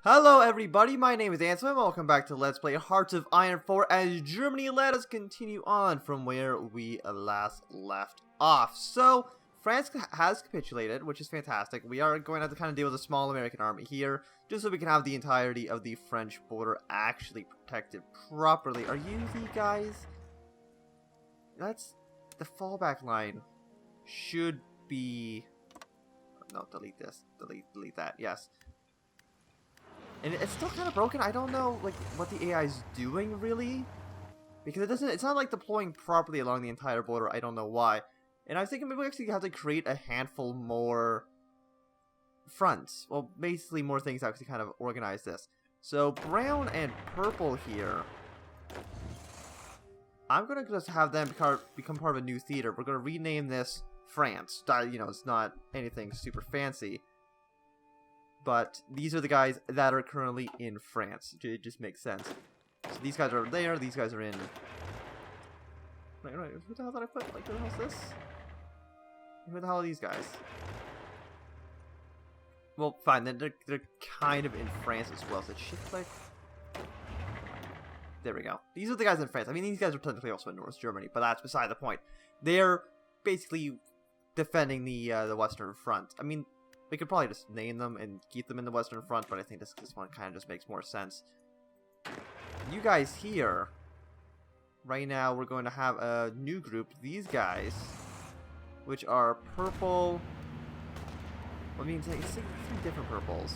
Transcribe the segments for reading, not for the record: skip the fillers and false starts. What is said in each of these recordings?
Hello everybody, my name is Ansel and welcome back to Let's Play Hearts of Iron 4 as Germany. Let us continue on from where we last left off. So, France has capitulated, which is fantastic. We are going to have to kind of deal with a small American army here, just so we can have the entirety of the French border actually protected properly. Are you the guys? That's the fallback line. Should be... No, delete this. Delete that. Yes. And it's still kind of broken. I don't know, like, what the AI is doing, really. Because it's not, like, deploying properly along the entire border. I don't know why. And I was thinking maybe we actually have to create a handful more fronts. Well, basically more things to actually kind of organize this. So, brown and purple here. I'm going to just have them become part of a new theater. We're going to rename this France. You know, it's not anything super fancy. But these are the guys that are currently in France. It just makes sense. So these guys are there, these guys are in... Right, who the hell did I put? Like, who the hell's this? Who the hell are these guys? Well, fine, they're kind of in France as well. So shift click. There we go. These are the guys in France. I mean, these guys are technically also in North Germany, but that's beside the point. They're basically defending the Western Front. I mean... We could probably just name them and keep them in the Western Front, but I think this one kind of just makes more sense. You guys here, right now we're going to have a new group. These guys, which are purple. I mean, three different purples.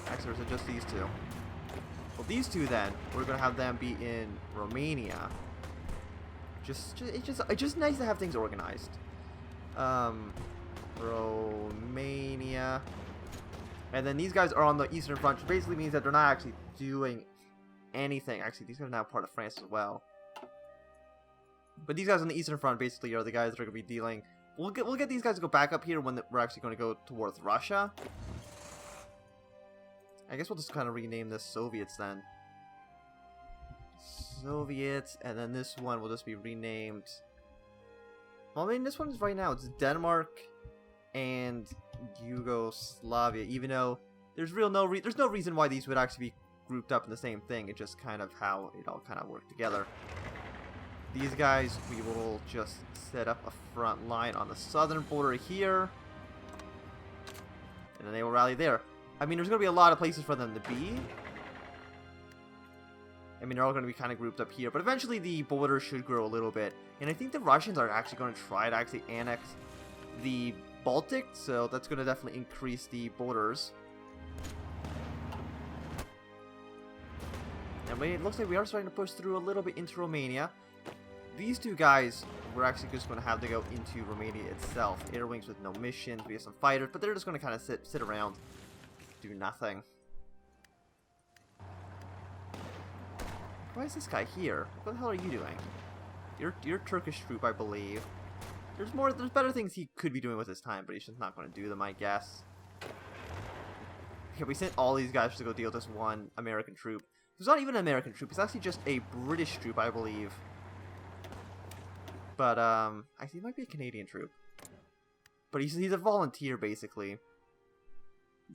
Actually, or is it just these two? Well, these two then, we're going to have them be in Romania. It's just nice to have things organized. Romania. And then these guys are on the Eastern Front, which basically means that they're not actually doing anything. Actually, these guys are now part of France as well. But these guys on the Eastern Front basically are the guys that are going to be dealing... We'll get these guys to go back up here when we're actually going to go towards Russia. I guess we'll just kind of rename this Soviets then. Soviets, and then this one will just be renamed... Well, I mean, this one's right now, it's Denmark and Yugoslavia, even though there's no reason why these would actually be grouped up in the same thing. It's just kind of how it all kind of worked together. These guys, we will just set up a front line on the southern border here, and then they will rally there. I mean, there's going to be a lot of places for them to be. I mean, they're all going to be kind of grouped up here, but eventually the border should grow a little bit. And I think the Russians are actually going to try to actually annex the Baltic, so that's going to definitely increase the borders. And it looks like we are starting to push through a little bit into Romania. These two guys, we're actually just going to have to go into Romania itself. Air wings with no missions, we have some fighters, but they're just going to kind of sit around, do nothing. Why is this guy here? What the hell are you doing? You're Turkish troop, I believe. There's better things he could be doing with his time, but he's just not going to do them, I guess. Okay, we sent all these guys to go deal with this one American troop. It's not even an American troop, it's actually just a British troop, I believe. But, actually, he might be a Canadian troop. But he's a volunteer, basically.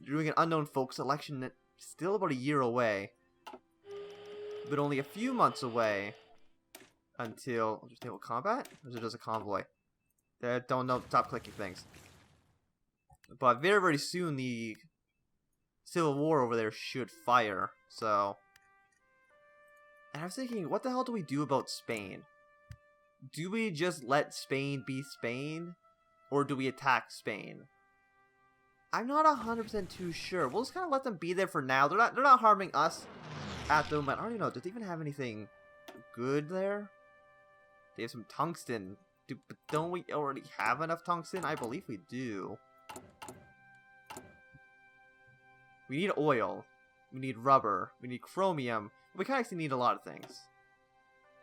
Doing an unknown folk selection that's still about a year away. But only a few months away until just naval combat, or is it just a convoy? Don't know. Stop clicking things. But very, very soon the civil war over there should fire. So, and I was thinking, what the hell do we do about Spain? Do we just let Spain be Spain, or do we attack Spain? I'm not 100% too sure. We'll just kind of let them be there for now. They're not harming us. At the moment, I don't even know. Does it even have anything good there? They have some tungsten. But don't we already have enough tungsten? I believe we do. We need oil. We need rubber. We need chromium. We kind of actually need a lot of things.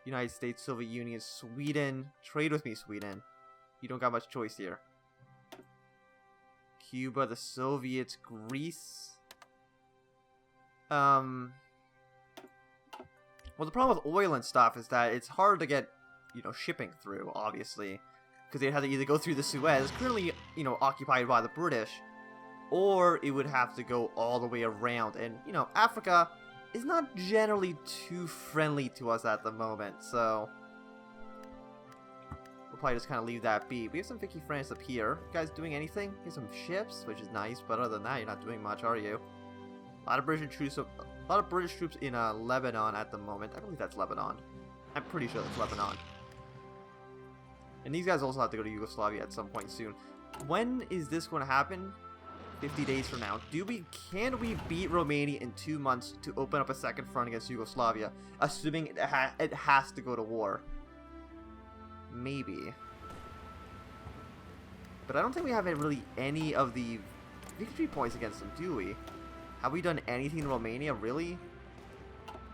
United States, Soviet Union, Sweden. Trade with me, Sweden. You don't got much choice here. Cuba, the Soviets, Greece. Well, the problem with oil and stuff is that it's hard to get, shipping through, obviously. Because they had to either go through the Suez, currently, occupied by the British, or it would have to go all the way around. And, you know, Africa is not generally too friendly to us at the moment, so we'll probably just kind of leave that be. We have some Vicky France up here. You guys doing anything? Here's some ships, which is nice, but other than that, you're not doing much, are you? A lot of British troops in Lebanon at the moment. I believe that's Lebanon. I'm pretty sure that's Lebanon. And these guys also have to go to Yugoslavia at some point soon. When is this going to happen? 50 days from now. Can we beat Romania in 2 months to open up a second front against Yugoslavia? Assuming it has to go to war. Maybe. But I don't think we have really any of the victory points against them, do we? Have we done anything in Romania, really?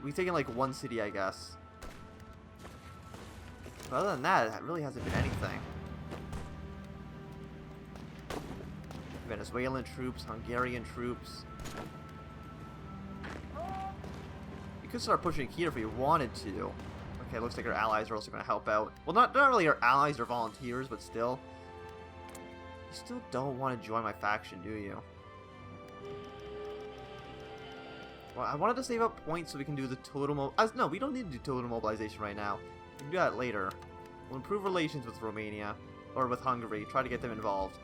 We've taken like one city, I guess. But other than that, it really hasn't been anything. Venezuelan troops, Hungarian troops. We could start pushing here if we wanted to. Okay, looks like our allies are also going to help out. Well, not really our allies or volunteers, but still. You still don't want to join my faction, do you? Well, I wanted to save up points so we can do the total no, we don't need to do total mobilization right now. We can do that later. We'll improve relations with Romania, or with Hungary, try to get them involved.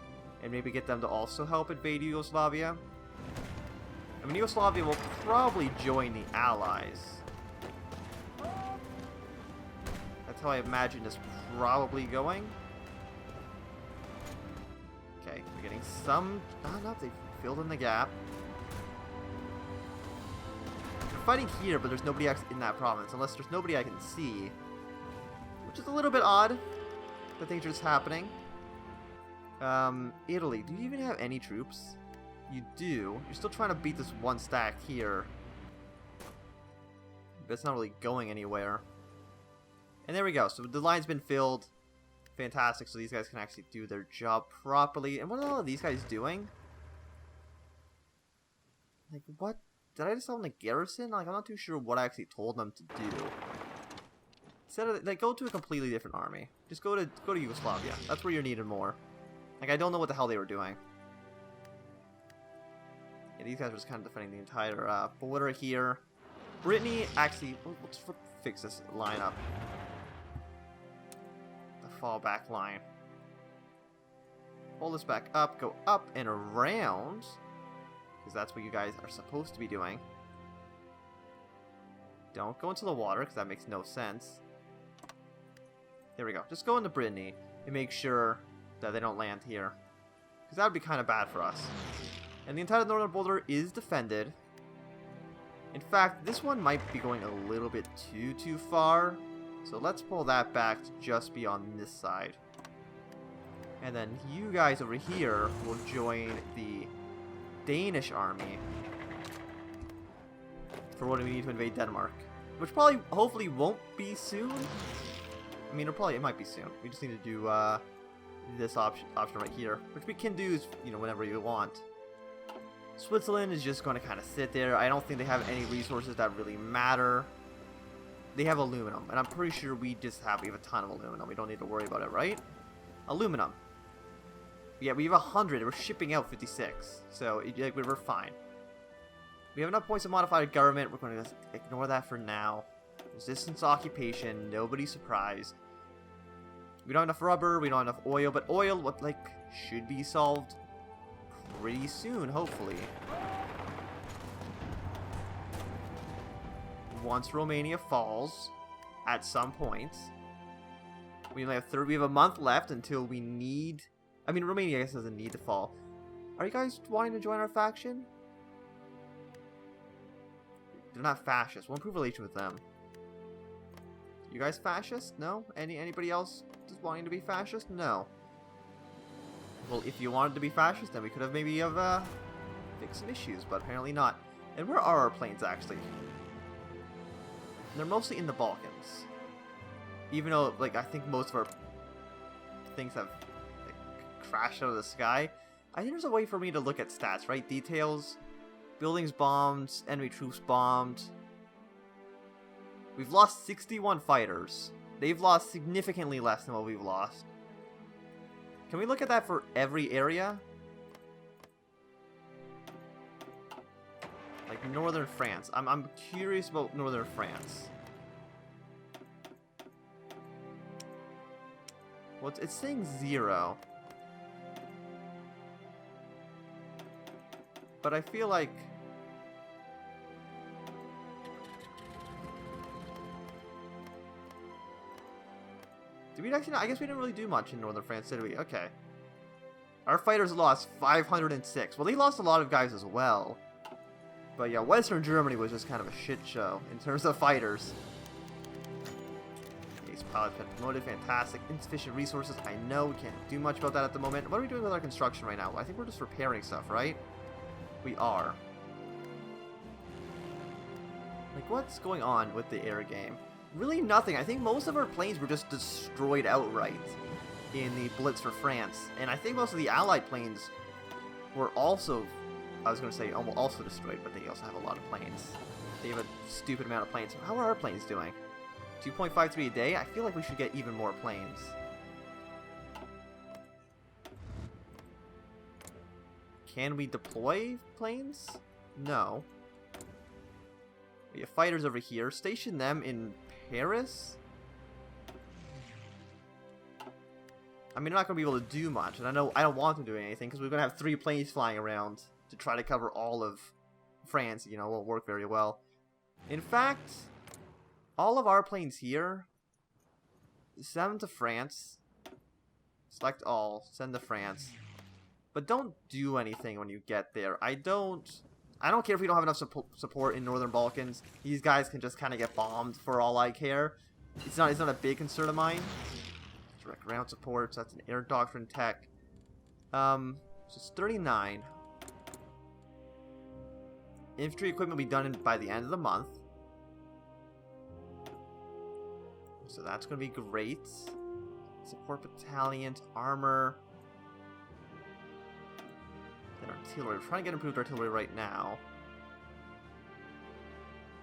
And maybe get them to also help invade Yugoslavia. I mean, Yugoslavia will probably join the Allies. That's how I imagine this probably going. Okay, we're getting some... Oh, no, they filled in the gap. We're fighting here, but there's nobody actually in that province, unless there's nobody I can see. Which is a little bit odd that things are just happening. Italy, do you even have any troops? You do. You're still trying to beat this one stack here. But it's not really going anywhere. And there we go. So the line's been filled. Fantastic. So these guys can actually do their job properly. And what are all of these guys doing? Like, what? Did I just tell them to garrison? Like, I'm not too sure what I actually told them to do. Instead of, like, go to a completely different army. Just go to Yugoslavia. That's where you're needed more. Like, I don't know what the hell they were doing. Yeah, these guys are just kind of defending the entire border here. Brittany, actually, let's fix this line up. The fallback line. Pull this back up, go up and around. Because that's what you guys are supposed to be doing. Don't go into the water, because that makes no sense. There we go. Just go into Brittany and make sure that they don't land here, because that would be kind of bad for us. And the entire northern border is defended. In fact, this one might be going a little bit too far, so let's pull that back to just be on this side. And then you guys over here will join the Danish army for when we need to invade Denmark, which probably, hopefully, won't be soon. I mean, it might be soon. We just need to do this option right here, which we can do, you know, whenever you want. Switzerland is just going to kind of sit there. I don't think they have any resources that really matter. They have aluminum, and I'm pretty sure we have a ton of aluminum. We don't need to worry about it, right? Aluminum. Yeah, we have 100. We're shipping out 56, so like, we're fine. We have enough points to modify the government. We're going to just ignore that for now. Resistance occupation. Nobody's surprised. We don't have enough rubber, we don't have enough oil, but oil, should be solved pretty soon, hopefully. Once Romania falls, at some point, we only have we have a month left until we need... I mean, Romania, I guess, doesn't need to fall. Are you guys wanting to join our faction? They're not fascist. We'll improve relations with them. You guys fascist? No? Anybody else just wanting to be fascist? No. Well, if you wanted to be fascist, then we could have maybe fixed some issues, but apparently not. And where are our planes, actually? They're mostly in the Balkans. Even though, like, I think most of our things have crashed out of the sky. I think there's a way for me to look at stats, right? Details. Buildings bombed. Enemy troops bombed. We've lost 61 fighters. They've lost significantly less than what we've lost. Can we look at that for every area? Northern France. I'm curious about Northern France. Well, it's saying 0. But I feel like... Did we actually... I guess we didn't really do much in Northern France, did we? Okay. Our fighters lost 506. Well, they lost a lot of guys as well. But yeah, Western Germany was just kind of a shit show in terms of fighters. These pilots been promoted, fantastic. Insufficient resources, I know, we can't do much about that at the moment. What are we doing with our construction right now? I think we're just repairing stuff, right? We are. Like, what's going on with the air game? Really nothing. I think most of our planes were just destroyed outright in the Blitz for France. And I think most of the Allied planes were also, I was going to say, also destroyed, but they also have a lot of planes. They have a stupid amount of planes. How are our planes doing? 2.53 a day? I feel like we should get even more planes. Can we deploy planes? No. We have fighters over here. Station them in Paris? I mean, I'm not going to be able to do much, and I know I don't want them doing anything, because we're going to have 3 planes flying around to try to cover all of France. You know, it won't work very well. In fact, all of our planes here, send them to France. Select all, send to France. But don't do anything when you get there. I don't care if we don't have enough support in Northern Balkans. These guys can just kind of get bombed for all I care. It's not a big concern of mine. Direct ground support, so that's an air doctrine tech. So it's 39. Infantry equipment will be done by the end of the month. So that's going to be great. Support battalions, armor. Then artillery. We're trying to get improved artillery right now.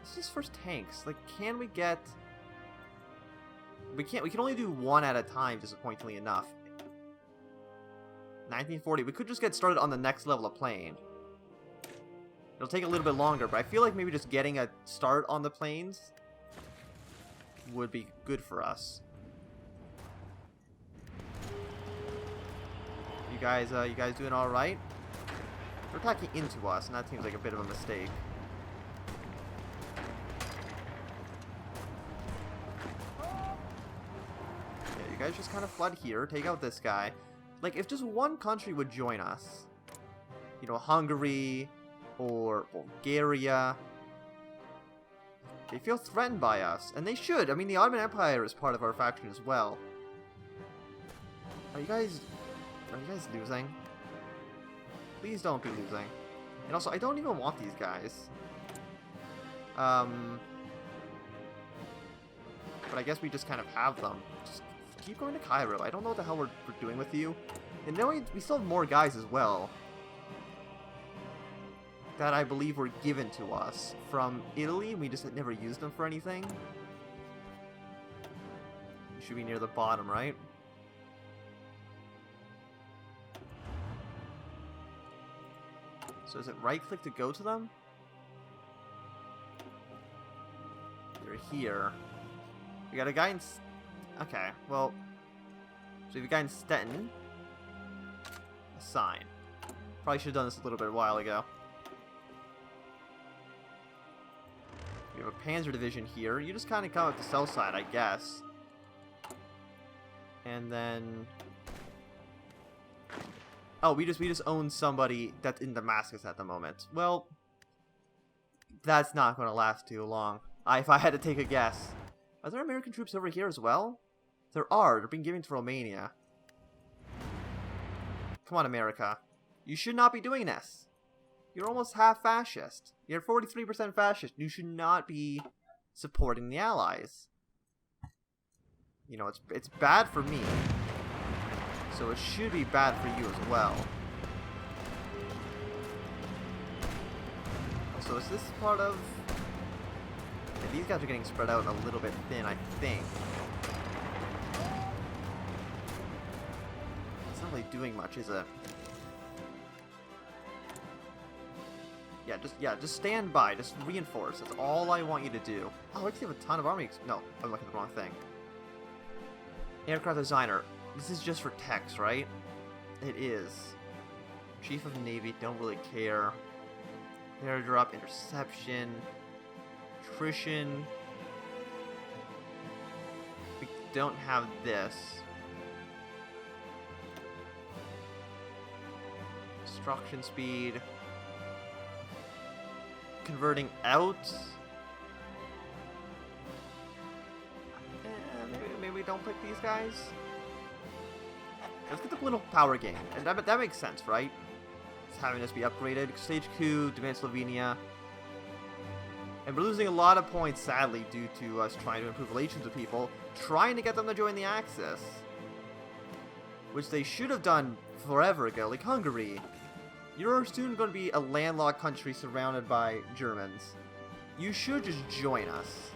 This is first tanks. Like, can we get... We can only do 1 at a time, disappointingly enough. 1940. We could just get started on the next level of plane. It'll take a little bit longer, but I feel like maybe just getting a start on the planes would be good for us. You guys doing all right? They're attacking into us, and that seems like a bit of a mistake. Okay, you guys just kind of flood here. Take out this guy. Like, if just one country would join us, you know, Hungary or Bulgaria, they feel threatened by us, and they should. I mean, the Ottoman Empire is part of our faction as well. Are you guys losing? Please don't be losing. And also, I don't even want these guys. But I guess we just kind of have them. Just keep going to Cairo. I don't know what the hell we're doing with you. And then we still have more guys as well that I believe were given to us from Italy. We just had never used them for anything. You should be near the bottom, right? So is it right-click to go to them? They're here. We got a guy in... Okay, well... So we have a guy in Stettin. Assign. Probably should have done this a little bit a while ago. We have a Panzer Division here. You just kind of come up the south side, I guess. And then... Oh, we just own somebody that's in Damascus at the moment. Well, that's not going to last too long. If I had to take a guess. Are there American troops over here as well? There are. They're being given to Romania. Come on, America. You should not be doing this. You're almost half fascist. You're 43% fascist. You should not be supporting the Allies. You know, it's bad for me. So it should be bad for you as well. So is this part of... Yeah, these guys are getting spread out a little bit thin, I think. It's not really doing much, is it? just stand by. Just reinforce. That's all I want you to do. Oh, I actually have a ton of army. No, I'm looking at the wrong thing. Aircraft designer. This is just for text, right? It is. Chief of Navy, don't really care. Airdrop, interception, attrition. We don't have this. Destruction speed. Converting out. Maybe we don't pick these guys. Let's get the political power gain, and that makes sense, right? It's having this be upgraded. Stage coup, demand Slovenia. And we're losing a lot of points, sadly, due to us trying to improve relations with people, trying to get them to join the Axis. Which they should have done forever ago, like Hungary. You're soon going to be a landlocked country surrounded by Germans. You should just join us.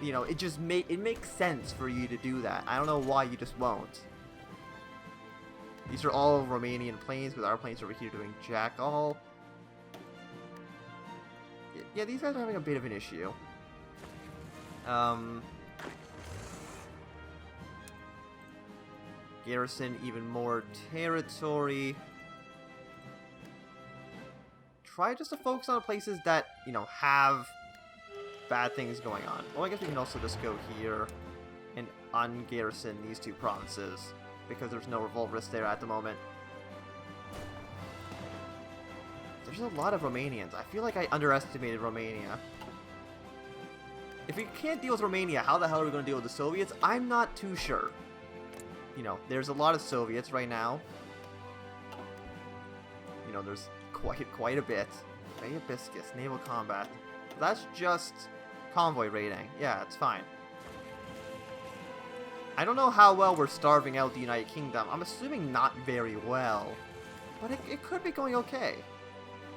You know, it makes sense for you to do that. I don't know why you just won't. These are all Romanian planes, with our planes over here doing jack all. Yeah, these guys are having a bit of an issue. Garrison even more territory. Try just to focus on places that, you know, have bad things going on. Well, I guess we can also just go here and ungarrison these two provinces, because there's no revolt risk there at the moment. There's a lot of Romanians. I feel like I underestimated Romania. If we can't deal with Romania, how the hell are we going to deal with the Soviets? I'm not too sure. You know, there's a lot of Soviets right now. You know, there's quite a bit. Bay of Biscuits, naval combat. That's just convoy raiding. Yeah, it's fine. I don't know how well we're starving out the United Kingdom. I'm assuming not very well. But it could be going okay.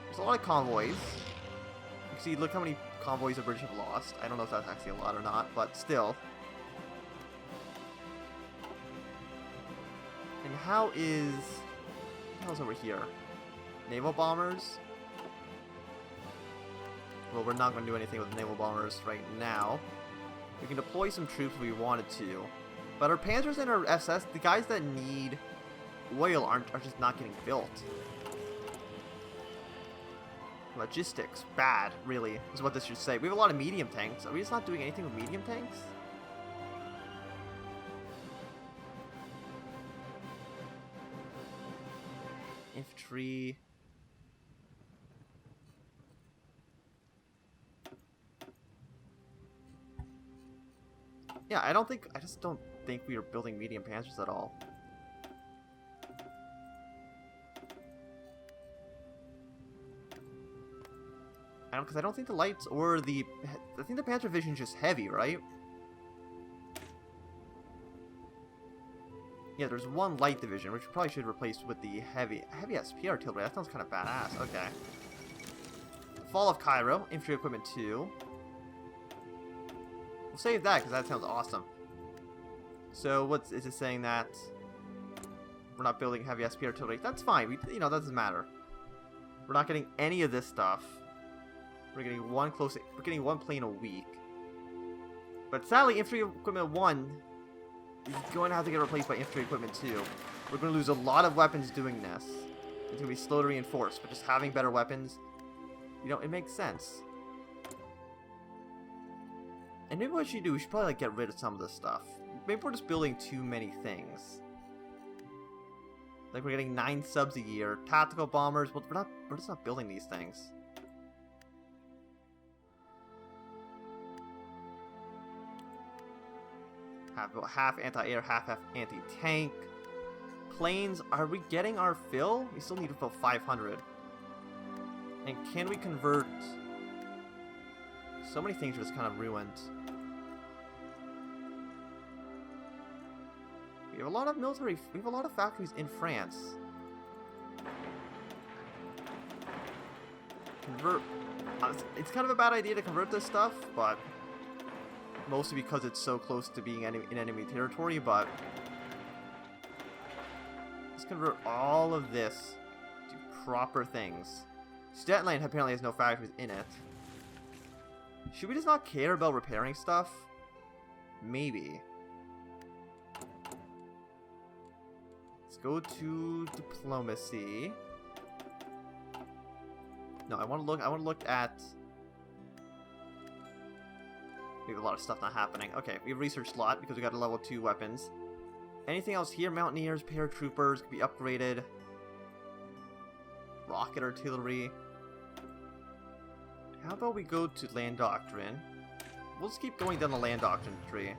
There's a lot of convoys. You can see, look how many convoys the British have lost. I don't know if that's actually a lot or not, but still. And how's over here? Naval bombers? Well, we're not going to do anything with naval bombers right now. We can deploy some troops if we wanted to. But our Panzers and our SS, the guys that need oil are just not getting built. Logistics, bad, really, is what this should say. We have a lot of medium tanks. Are we just not doing anything with medium tanks? Infantry. Yeah, I just don't think we are building medium panzers at all. Because I don't think the lights or I think the Panzer Division is just heavy, right? Yeah, there's one light division, which probably should replace with the heavy SP artillery. That sounds kind of badass. Okay. Fall of Cairo, infantry equipment 2. We'll save that because that sounds awesome. So is it saying that we're not building heavy SP artillery? That's fine. That doesn't matter. We're not getting any of this stuff. We're getting one plane a week. But sadly, infantry equipment 1 is going to have to get replaced by infantry equipment 2. We're going to lose a lot of weapons doing this. It's going to be slow to reinforce, but just having better weapons, it makes sense. And maybe what we should probably get rid of some of this stuff. Maybe we're just building too many things. Like we're getting 9 subs a year, tactical bombers. Well, we're just not building these things. Half anti-air, half anti-tank. Planes, are we getting our fill? We still need about 500. And can we convert? So many things are just kind of ruined. We have a lot of military. We have a lot of factories in France. Convert. It's kind of a bad idea to convert this stuff, but mostly because it's so close to being in enemy territory. But let's convert all of this to proper things. Statland apparently has no factories in it. Should we just not care about repairing stuff? Maybe. Let's go to diplomacy. No, I want to look at. We have a lot of stuff not happening. Okay, we have research slot because we got a level 2 weapons. Anything else here? Mountaineers, paratroopers could be upgraded. Rocket artillery. How about we go to land doctrine? We'll just keep going down the land doctrine tree.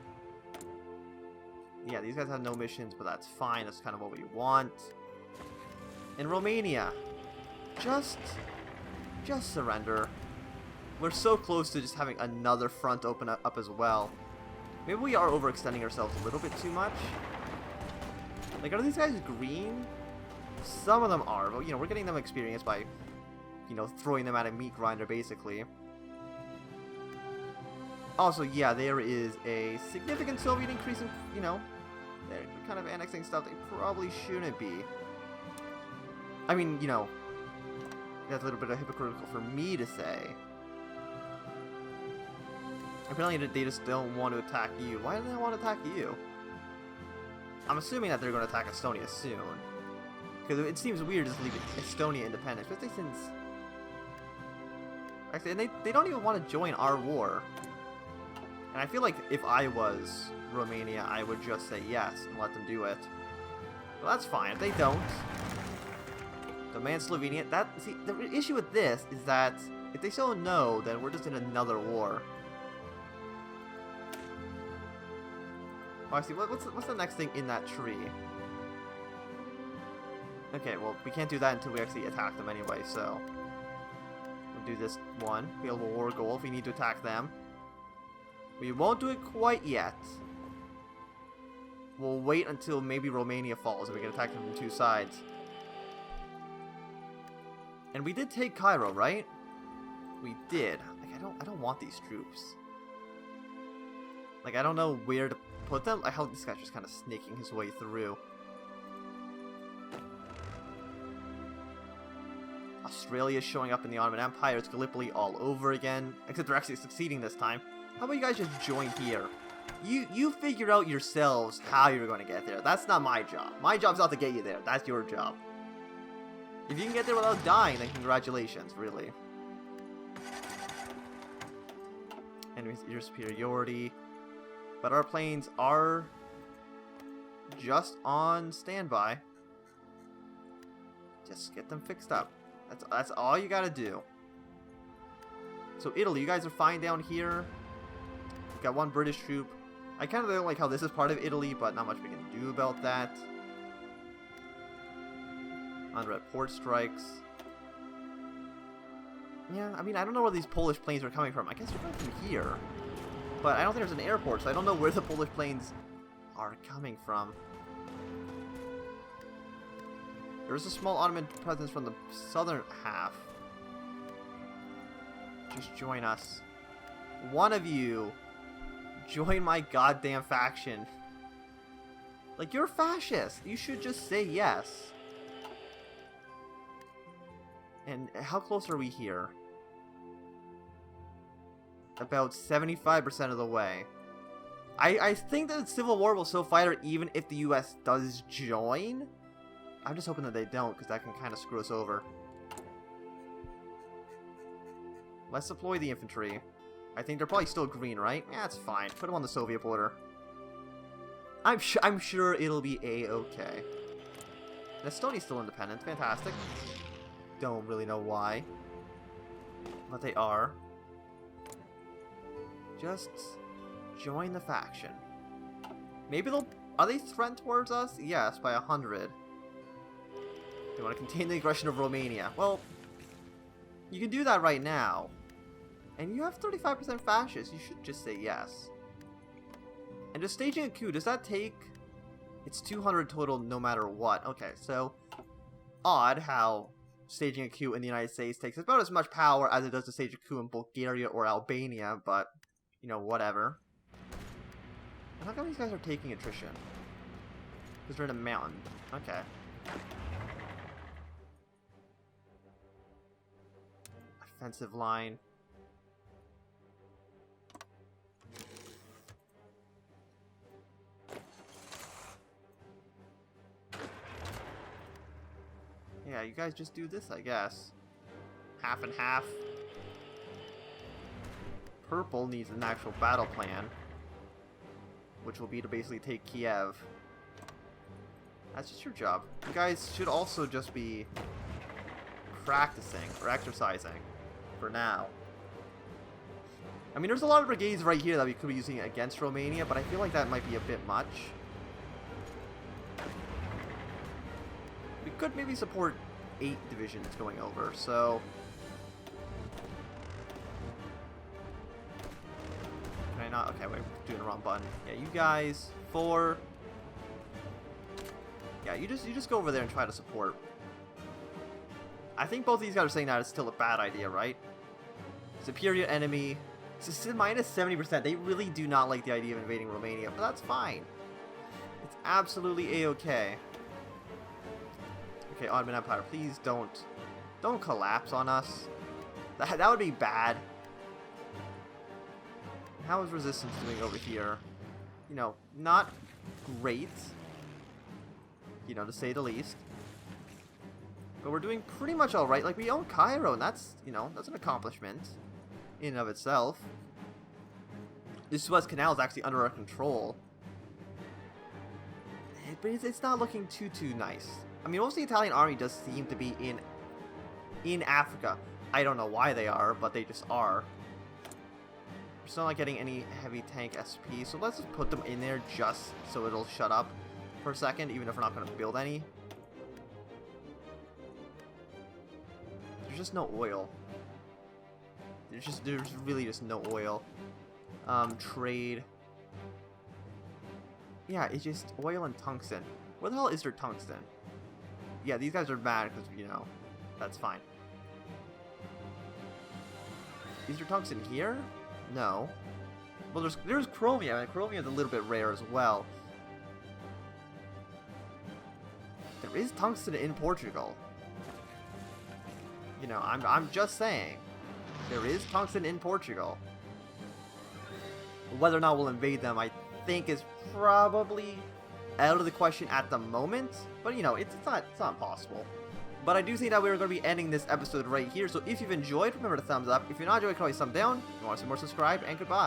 Yeah, these guys have no missions, but that's fine. That's kind of what we want. In Romania, just surrender. We're so close to just having another front open up as well. Maybe we are overextending ourselves a little bit too much. Like, are these guys green? Some of them are, but, you know, we're getting them experience by, you know, throwing them at a meat grinder, basically. Also, yeah, there is a significant Soviet increase in, you know, they're kind of annexing stuff they probably shouldn't be. I mean, you know, that's a little bit hypocritical for me to say. Apparently they just don't want to attack you. Why do they want to attack you? I'm assuming that they're going to attack Estonia soon. Because it seems weird just to leave Estonia independent, especially since... Actually, and they don't even want to join our war. And I feel like if I was Romania, I would just say yes and let them do it. Well, that's fine. If they don't... Demand Slovenia. See, the issue with this is that if they still no, then we're just in another war. Actually, what's the next thing in that tree? Okay, well, we can't do that until we actually attack them anyway, so... We'll do this one. Available war goal if we need to attack them. We won't do it quite yet. We'll wait until maybe Romania falls and we can attack them from 2 sides. And we did take Cairo, right? We did. Like, I don't want these troops. Like, I don't know where to put them. I hope this guy's just kind of snaking his way through. Australia's showing up in the Ottoman Empire. It's Gallipoli all over again. Except they're actually succeeding this time. How about you guys just join here? You figure out yourselves how you're going to get there. That's not my job. My job's not to get you there. That's your job. If you can get there without dying, then congratulations, really. Enemies, your superiority. But our planes are just on standby. Just get them fixed up. That's all you gotta do. So Italy, you guys are fine down here. We've got 1 British troop. I kind of don't like how this is part of Italy, but not much we can do about that. Under at port strikes. Yeah, I mean, I don't know where these Polish planes are coming from. I guess they're coming from here. But I don't think there's an airport, so I don't know where the Polish planes are coming from. There's a small Ottoman presence from the southern half. Just join us. One of you, join my goddamn faction. Like, you're a fascist. You should just say yes. And how close are we here? About 75% of the way. I think that the Civil War will still fight her even if the US does join. I'm just hoping that they don't, because that can kind of screw us over. Let's deploy the infantry. I think they're probably still green, right? Yeah, it's fine. Put them on the Soviet border. I'm sure it'll be a-okay. Estonia's still independent. Fantastic. Don't really know why. But they are. Just join the faction. Maybe they'll... Are they threatened towards us? Yes, by 100. They want to contain the aggression of Romania. Well, you can do that right now. And you have 35% fascists. You should just say yes. And just staging a coup, does that take... It's 200 total no matter what. Okay, so... Odd how staging a coup in the United States takes about as much power as it does to stage a coup in Bulgaria or Albania, but... You know, whatever. How come these guys are taking attrition? Because they're in a mountain. Okay. defensive line. Yeah, you guys just do this, I guess. Half and half. Purple needs an actual battle plan, which will be to basically take Kiev. That's just your job. You guys should also just be practicing or exercising for now. I mean, there's a lot of brigades right here that we could be using against Romania, but I feel like that might be a bit much. We could maybe support 8 divisions going over, so... Can I not? Okay, wait, we're doing the wrong button. Yeah, you guys, 4... Yeah, you just go over there and try to support. I think both of these guys are saying that it's still a bad idea, right? Superior enemy. It's minus 70%. They really do not like the idea of invading Romania, but that's fine. It's absolutely a-okay. Okay, Ottoman Empire, please don't collapse on us. That would be bad. How is resistance doing over here? You know, not great. You know, to say the least. But we're doing pretty much alright. Like, we own Cairo, and that's, you know, that's an accomplishment in and of itself. The Suez Canal is actually under our control. But it's not looking too nice. I mean, most of the Italian army does seem to be in Africa. I don't know why they are, but they just are. We're still not getting any heavy tank SP, so let's just put them in there just so it'll shut up for a second, even if we're not going to build any. There's just no oil. There's really just no oil. Trade. Yeah, it's just oil and tungsten. Where the hell is there tungsten? Yeah, these guys are mad because, you know, that's fine. Is there tungsten here? No. Well, there's chromium, and chromium is a little bit rare as well. There is tungsten in Portugal. You know, I'm just saying. There is tungsten in Portugal. Whether or not we'll invade them, I think is probably out of the question at the moment. But, you know, it's not impossible. But I do think that we're going to be ending this episode right here. So if you've enjoyed, remember to thumbs up. If you're not enjoying, you can always thumb down. If you want to see more, subscribe, and goodbye.